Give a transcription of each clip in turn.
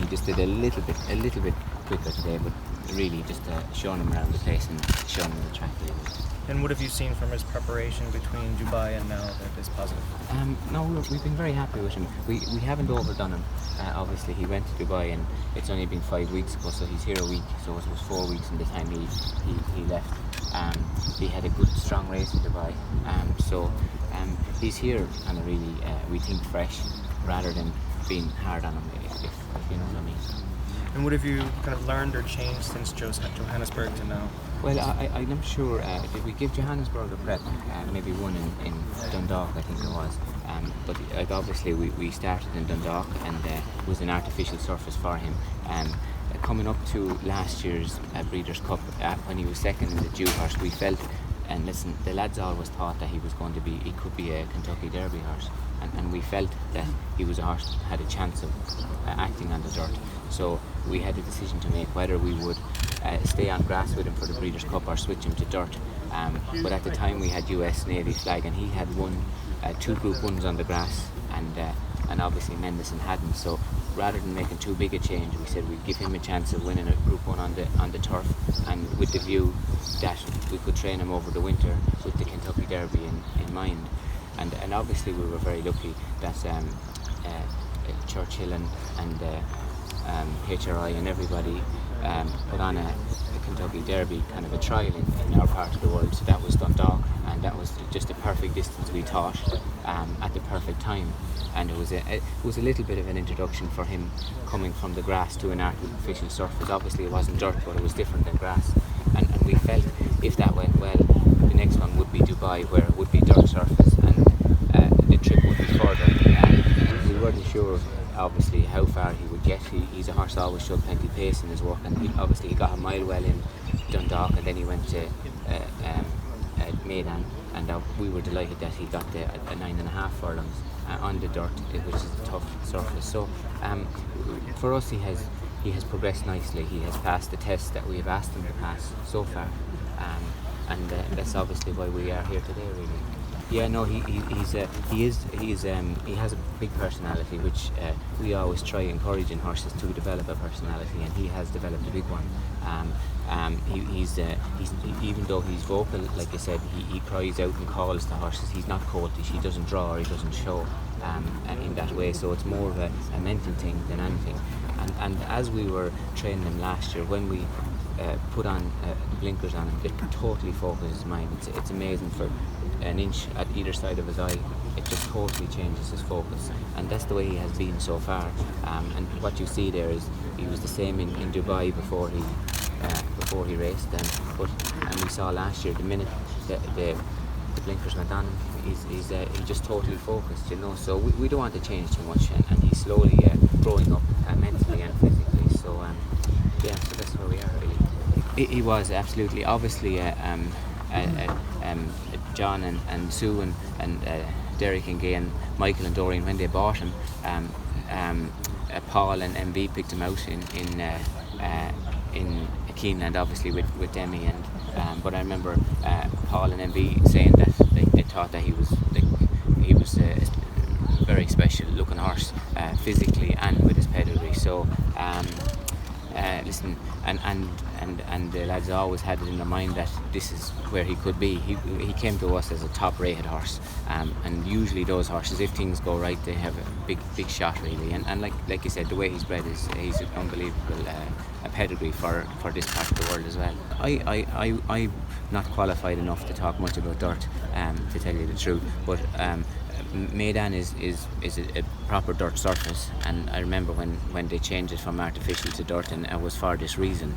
he just did a little bit quicker today, but really just showing him around the place and showing him the track really. And what have you seen from his preparation between Dubai and now that is positive? No, look, we've been very happy with him. We haven't overdone him. Obviously, he went to Dubai and it's only been 5 weeks ago, so he's here a week. So it was 4 weeks in the time he left. He had a good, strong race in Dubai. So he's here kind of really, we think, fresh, rather than being hard on him, if you know what I mean. And what have you kind of learned or changed since Johannesburg to now? Well, I'm not sure. Did we give Johannesburg a prep? Maybe one in Dundalk, I think it was. But obviously we started in Dundalk, and it was an artificial surface for him. Coming up to last year's Breeders' Cup, when he was second in the Dewhurst, we felt, and listen, the lads always thought that he could be a Kentucky Derby horse, and we felt that he was a horse that had a chance of acting on the dirt. So we had a decision to make whether we would stay on grass with him for the Breeders' Cup or switch him to dirt. But at the time we had US Navy flag, and he had won 2 Group 1s on the grass, and obviously Mendelssohn hadn't. So rather than making too big a change, we said we'd give him a chance of winning a Group 1 on the turf, and with the view that we could train him over the winter with the Kentucky Derby in mind. And obviously we were very lucky that Churchill and HRI and everybody put on a Kentucky Derby, kind of a trial in our part of the world. So that was Dundalk, and that was just a perfect distance, we thought, at the perfect time. And it was a little bit of an introduction for him, coming from the grass to an artificial surface. Obviously it wasn't dirt, but it was different than grass. And we felt if that went well, the next one would be Dubai, where it would be dirt surface, and the trip would be further. We weren't sure, obviously, how far he would get. He's a horse that always showed plenty of pace in his work, and he got a mile well in Dundalk, and then he went to Maidan, and we were delighted that he got a 9.5 furlongs on the dirt, which is a tough surface. So for us, he has progressed nicely. He has passed the tests that we have asked him to pass so far, and that's obviously why we are here today, really. Yeah, no, he has a big personality, which we always try encouraging horses to develop a personality, and he has developed a big one. He's even though he's vocal, like I said, he cries out and calls to horses. He's not coltish. He doesn't draw, or he doesn't show in that way. So it's more of a mental thing than anything. And as we were training him last year, when we put on blinkers on him, it totally focuses his mind. It's amazing. For an inch at either side of his eye, it just totally changes his focus, and that's the way he has been so far. And what you see there is he was the same in Dubai before he raced, and we saw last year, the minute the blinkers went on, he just totally focused, you know. So we don't want to change too much, and he's slowly growing up mentally and physically. So so that's where we are, really. He was absolutely, obviously, John and Sue and Derek and Gay and Michael and Doreen, when they bought him, Paul and MB picked him out in Keeneland, obviously with Demi, and but I remember Paul and MB saying that they thought that he was a very special looking horse, physically and with his pedigree. So listen, and the lads always had it in their mind that this is where he could be. He came to us as a top-rated horse, and usually those horses, if things go right, they have a big shot, really. And like you said, the way he's bred he's an unbelievable pedigree for this part of the world as well. I'm not qualified enough to talk much about dirt, to tell you the truth, but Maidan is a proper dirt surface, and I remember when they changed it from artificial to dirt, and it was for this reason.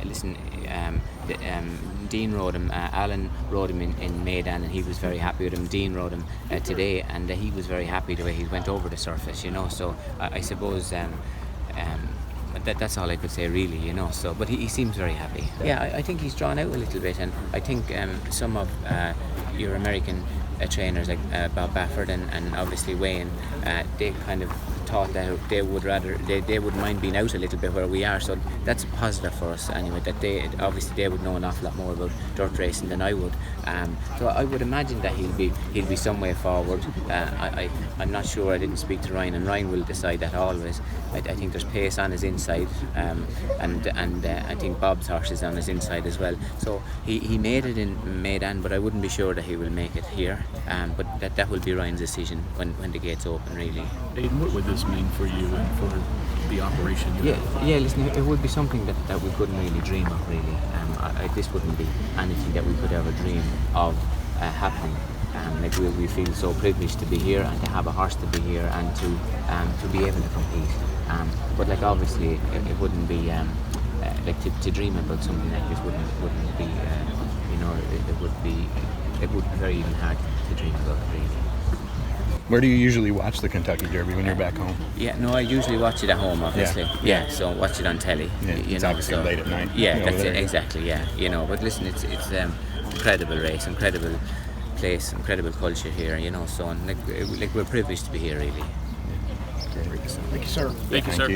Listen, Dean rode him, Alan rode him in Maidan, and he was very happy with him. Dean rode him today, and he was very happy the way he went over the surface, you know. So I suppose that's all I could say, really, you know. So, but he seems very happy. Yeah, I think he's drawn out a little bit, and I think some of your American trainers like Bob Baffert and obviously Wayne, they kind of thought that they wouldn't mind being out a little bit where we are. So that's positive for us anyway. That they would know an awful lot more about dirt racing than I would. So I would imagine that he'll be some way forward. I'm not sure. I didn't speak to Ryan, and Ryan will decide that always. I think there's pace on his inside, and I think Bob's horse is on his inside as well. So he made it in Maidan, but I wouldn't be sure that he will make it here. But that will be Ryan's decision when the gates open, really. Aidan, what would this mean for you and for the operation? Listen, it would be something that we couldn't really dream of, really. This wouldn't be anything that we could ever dream of happening. Like we feel so privileged to be here and to have a horse to be here and to be able to compete. But like obviously it wouldn't be like to dream about something like this wouldn't be it would be very even hard to dream about, really. Where do you usually watch the Kentucky Derby when you're back home? I usually watch it at home, obviously. So watch it on telly. It's obviously late at night. That's it, exactly. But listen, it's incredible race, incredible place, incredible culture here. So like we're privileged to be here, really. Thank you, sir. Thank you, sir.